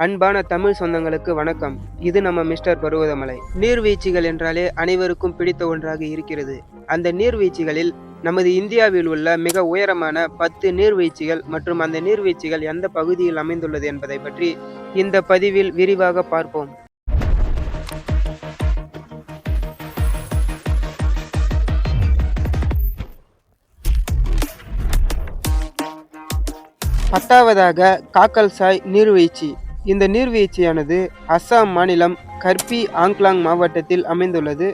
அன்பான தமிழ் சொந்தங்களுக்கு வணக்கம். இது நம்ம மிஸ்டர் பருவதமலை. நீர்வீழ்ச்சிகள் என்றாலே அனைவருக்கும் பிடித்த ஒன்றாக இருக்கிறது. அந்த நீர்வீழ்ச்சிகளில் நமது இந்தியாவில் உள்ள மிக உயரமான 10 நீர்வீழ்ச்சிகள் மற்றும் அந்த நீர்வீழ்ச்சிகள் எந்த பகுதியில் அமைந்துள்ளது என்பதை பற்றி இந்த பதிவில் விரிவாக பார்ப்போம். பத்தாவதாக காக்கல்சாய் நீர்வீழ்ச்சி. இந்த நீர்வீழ்ச்சியானது அஸ்ஸாம் மாநிலம் கர்பி ஆங்க்லாங் மாவட்டத்தில் அமைந்துள்ளது.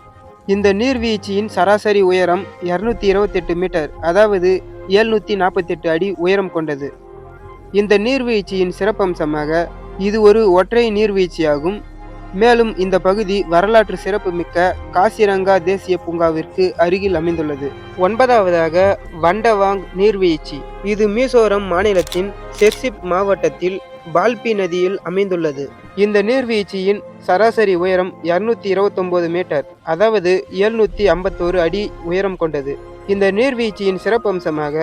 இந்த நீர்வீழ்ச்சியின் சராசரி உயரம் 228 மீட்டர், அதாவது 748 அடி உயரம் கொண்டது. இந்த நீர்வீழ்ச்சியின் சிறப்பம்சமாக இது ஒரு ஒற்றை நீர்வீழ்ச்சியாகும். மேலும் இந்த பகுதி வரலாற்று சிறப்புமிக்க காசிரங்கா தேசிய பூங்காவிற்கு அருகில் அமைந்துள்ளது. 9வதாக வண்டவாங் நீர்வீழ்ச்சி. இது மிசோரம் மாநிலத்தின் செர்சிப் மாவட்டத்தில் பால்பி நதியில் அமைந்துள்ளது. இந்த நீர்வீழ்ச்சியின் சராசரி உயரம் 229 மீட்டர், அதாவது 751 அடி உயரம் கொண்டது. இந்த நீர்வீழ்ச்சியின் சிறப்பம்சமாக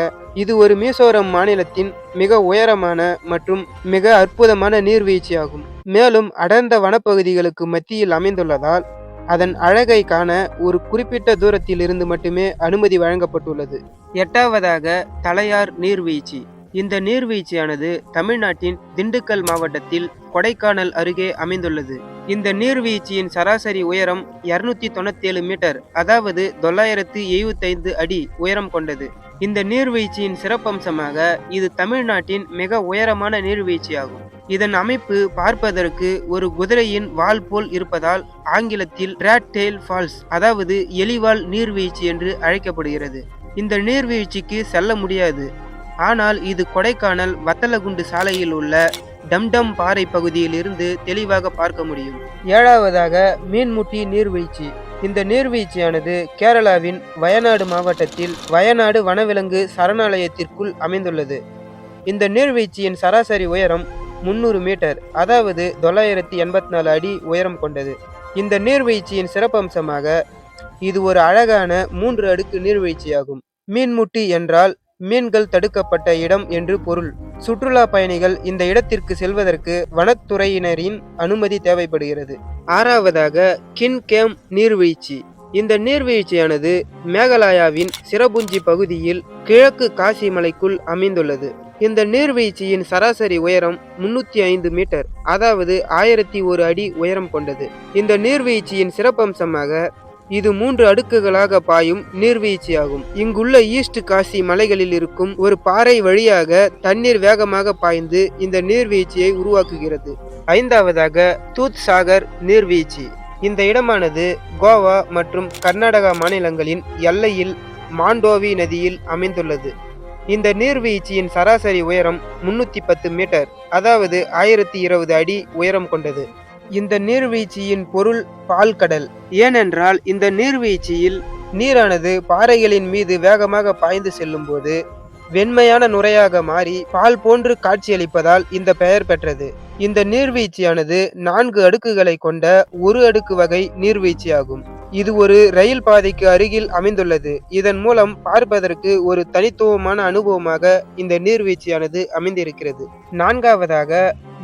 இது ஒரு மிசோரம் மாநிலத்தின் மிக உயரமான மற்றும் மிக அற்புதமான நீர்வீழ்ச்சியாகும். மேலும் அடர்ந்த வனப்பகுதிகளுக்கு மத்தியில் அமைந்துள்ளதால் அதன் அழகை காண ஒரு குறிப்பிட்ட தூரத்தில் இருந்து மட்டுமே அனுமதி வழங்கப்பட்டுள்ளது. 8வதாக தலையார் நீர்வீழ்ச்சி. இந்த நீர்வீழ்ச்சியானது தமிழ்நாட்டின் திண்டுக்கல் மாவட்டத்தில் கொடைக்கானல் அருகே அமைந்துள்ளது. இந்த நீர்வீழ்ச்சியின் சராசரி உயரம் 297 மீட்டர், அதாவது 975 அடி உயரம் கொண்டது. இந்த நீர்வீழ்ச்சியின் சிறப்பம்சமாக இது தமிழ்நாட்டின் மிக உயரமான நீர்வீழ்ச்சியாகும். இதன் அமைப்பு பார்ப்பதற்கு ஒரு குதிரையின் வால் போல் இருப்பதால் ஆங்கிலத்தில் ராட் டெயில் ஃபால்ஸ், அதாவது எலிவால் நீர்வீழ்ச்சி என்று அழைக்கப்படுகிறது. இந்த நீர்வீழ்ச்சிக்கு செல்ல முடியாது, ஆனால் இது கொடைக்கானல் வத்தலகுண்டு சாலையில் உள்ள டம்டம் பாறை பகுதியில் இருந்து தெளிவாக பார்க்க முடியும். 7வதாக மீன்முட்டி நீர்வீழ்ச்சி. இந்த நீர்வீழ்ச்சியானது கேரளாவின் வயநாடு மாவட்டத்தில் வயநாடு வனவிலங்கு சரணாலயத்திற்குள் அமைந்துள்ளது. இந்த நீர்வீழ்ச்சியின் சராசரி உயரம் 300 மீட்டர், அதாவது 984 அடி உயரம் கொண்டது. இந்த நீர்வீழ்ச்சியின் சிறப்பம்சமாக இது ஒரு அழகான 3 அடுக்கு நீர்வீழ்ச்சியாகும். மீன்முட்டி என்றால் மீன்கள் தடுக்கப்பட்ட இடம் என்று பொருள். சுற்றுலா பயணிகள் இந்த இடத்திற்கு செல்வதற்கு வனத்துறையினரின் அனுமதி தேவைப்படுகிறது. 6வதாக கின்கேம் நீர்வீழ்ச்சி. இந்த நீர்வீழ்ச்சியானது மேகாலயாவின் சிரபுஞ்சி பகுதியில் கிழக்கு காசி மலைக்குள் அமைந்துள்ளது. இந்த நீர்வீழ்ச்சியின் சராசரி உயரம் 305 மீட்டர், அதாவது 1001 அடி உயரம் கொண்டது. இந்த நீர்வீழ்ச்சியின் சிறப்பம்சமாக இது 3 அடுக்குகளாக பாயும் நீர்வீழ்ச்சியாகும். இங்குள்ள ஈஸ்ட் காசி மலைகளில் இருக்கும் ஒரு பாறை வழியாக தண்ணீர் வேகமாக பாய்ந்து இந்த நீர்வீழ்ச்சியை உருவாக்குகிறது. 5வதாக தூத் சாகர் நீர்வீழ்ச்சி. இந்த இடமானது கோவா மற்றும் கர்நாடகா மாநிலங்களின் எல்லையில் மாண்டோவி நதியில் அமைந்துள்ளது. இந்த நீர்வீழ்ச்சியின் சராசரி உயரம் 310 மீட்டர், அதாவது 1020 அடி உயரம் கொண்டது. இந்த நீர்வீழ்ச்சியின் பொருள் பால்கடல். ஏனென்றால் இந்த நீர்வீழ்ச்சியில் நீரானது பாறைகளின் மீது வேகமாக பாய்ந்து செல்லும் போது வெண்மையான நுரையாக மாறி பால் போன்று காட்சியளிப்பதால் இந்த பெயர் பெற்றது. இந்த நீர்வீழ்ச்சியானது 4 அடுக்குகளை கொண்ட ஒரு அடுக்கு வகை நீர்வீழ்ச்சியாகும். இது ஒரு ரயில் பாதைக்கு அருகில் அமைந்துள்ளது. இதன் மூலம் பார்ப்பதற்கு ஒரு தனித்துவமான அனுபவமாக இந்த நீர்வீழ்ச்சியானது அமைந்திருக்கிறது. 4வதாக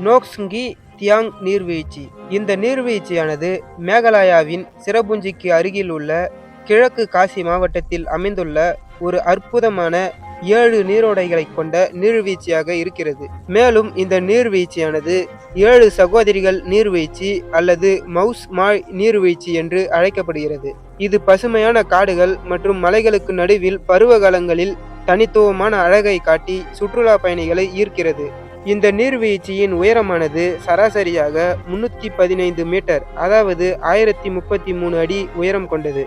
நோக்ஸ்ங்கி தியாங் நீர்வீழ்ச்சி. இந்த நீர்வீழ்ச்சியானது மேகாலயாவின் சிரபுஞ்சிக்கு அருகில் உள்ள கிழக்கு காசி மாவட்டத்தில் அமைந்துள்ள ஒரு அற்புதமான 7 நீரோடைகளை கொண்ட நீர்வீழ்ச்சியாக இருக்கிறது. மேலும் இந்த நீர்வீழ்ச்சியானது 7 சகோதரிகள் நீர்வீழ்ச்சி அல்லது மவுஸ் மாய் நீர்வீழ்ச்சி என்று அழைக்கப்படுகிறது. இது பசுமையான காடுகள் மற்றும் மலைகளுக்கு நடுவில் பருவகாலங்களில் தனித்துவமான அழகை காட்டி சுற்றுலா பயணிகளை ஈர்க்கிறது. இந்த நீர்வீழ்ச்சியின் உயரமானது சராசரியாக 315 மீட்டர், அதாவது 1033 அடி உயரம் கொண்டது.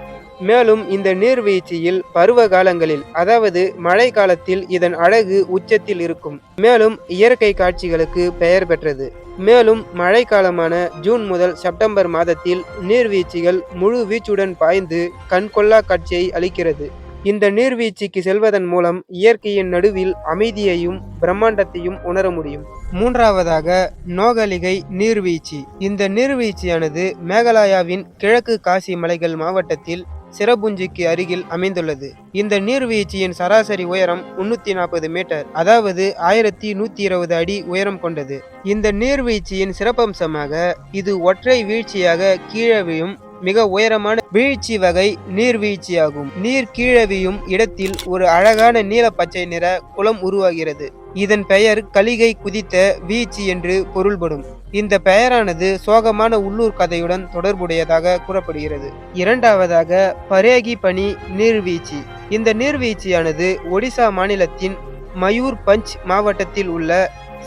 மேலும் இந்த நீர்வீழ்ச்சியில் பருவ காலங்களில், அதாவது மழை காலத்தில் இதன் அழகு உச்சத்தில் இருக்கும். மேலும் இயற்கை காட்சிகளுக்கு பெயர் பெற்றது. மேலும் மழை காலமான ஜூன் முதல் செப்டம்பர் மாதத்தில் நீர்வீழ்ச்சிகள் முழு வீச்சுடன் பாய்ந்து கண்கொள்ளா காட்சியை அளிக்கிறது. இந்த நீர்வீழ்ச்சிக்கு செல்வதன் மூலம் இயற்கையின் நடுவில் அமைதியையும் பிரம்மாண்டத்தையும் உணர முடியும். 3வதாக நோகலிகை நீர்வீழ்ச்சி. இந்த நீர்வீழ்ச்சியானது மேகாலயாவின் கிழக்கு காசி மலைகள் மாவட்டத்தில் சிரபுஞ்சிக்கு அருகில் அமைந்துள்ளது. இந்த நீர்வீழ்ச்சியின் சராசரி உயரம் 340 மீட்டர், அதாவது 1120 அடி உயரம் கொண்டது. இந்த நீர்வீழ்ச்சியின் சிறப்பம்சமாக இது ஒற்றை வீழ்ச்சியாக கீழே விழும் மிக உயரமான வீழ்ச்சி வகை நீர்வீழ்ச்சியாகும். நீர் கீழவியும் இடத்தில் ஒரு அழகான நீல பச்சை நிற குளம் உருவாகிறது. இதன் பெயர் கலிகை குதித்த வீழ்ச்சி என்று பொருள்படும். இந்த பெயரானது சோகமான உள்ளூர் கதையுடன் தொடர்புடையதாக கூறப்படுகிறது. இரண்டாவதாக பரேகி பனி நீர்வீழ்ச்சி. இந்த நீர்வீழ்ச்சியானது ஒடிசா மாநிலத்தின் மயூர் பஞ்ச் மாவட்டத்தில் உள்ள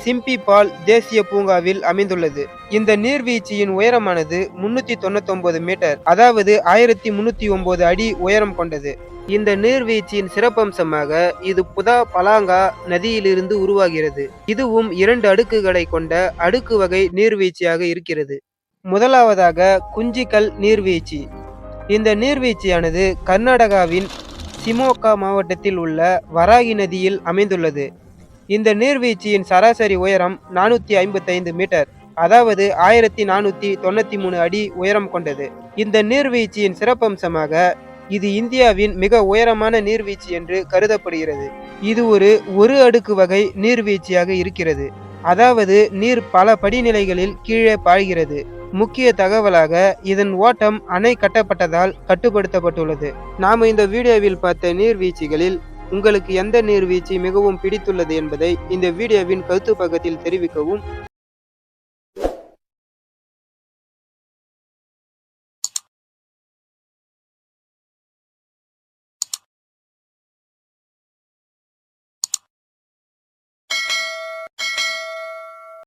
சிம்பிபால் தேசிய பூங்காவில் அமைந்துள்ளது. இந்த நீர்வீழ்ச்சியின் உயரமானது 399 மீட்டர், அதாவது 1309 அடி உயரம் கொண்டது. இந்த நீர்வீழ்ச்சியின் சிறப்பம்சமாக இது புதா பலாங்கா நதியிலிருந்து உருவாகிறது. இதுவும் 2 அடுக்குகளை கொண்ட அடுக்கு வகை நீர்வீழ்ச்சியாக இருக்கிறது. முதலாவதாக குஞ்சிக்கல் நீர்வீழ்ச்சி. இந்த நீர்வீழ்ச்சியானது கர்நாடகாவின் சிமோகா மாவட்டத்தில் உள்ள வராகி நதியில் அமைந்துள்ளது. இந்த நீர்வீழ்ச்சியின் சராசரி உயரம் 455 மீட்டர், அதாவது 1493 அடி உயரம் கொண்டது. இந்த நீர்வீழ்ச்சியின் சிறப்பம்சமாக இது இந்தியாவின் மிக உயரமான நீர்வீழ்ச்சி என்று கருதப்படுகிறது. இது ஒரு அடுக்கு வகை நீர்வீழ்ச்சியாக இருக்கிறது, அதாவது நீர் பல படிநிலைகளில் கீழே பாய்கிறது. முக்கிய தகவலாக இதன் ஓட்டம் அணை கட்டப்பட்டதால் கட்டுப்படுத்தப்பட்டுள்ளது. நாம இந்த வீடியோவில் பார்த்த நீர்வீழ்ச்சிகளில் உங்களுக்கு எந்த நீர்வீழ்ச்சி மிகவும் பிடித்துள்ளது என்பதை இந்த வீடியோவின் கருத்து பக்கத்தில் தெரிவிக்கவும்.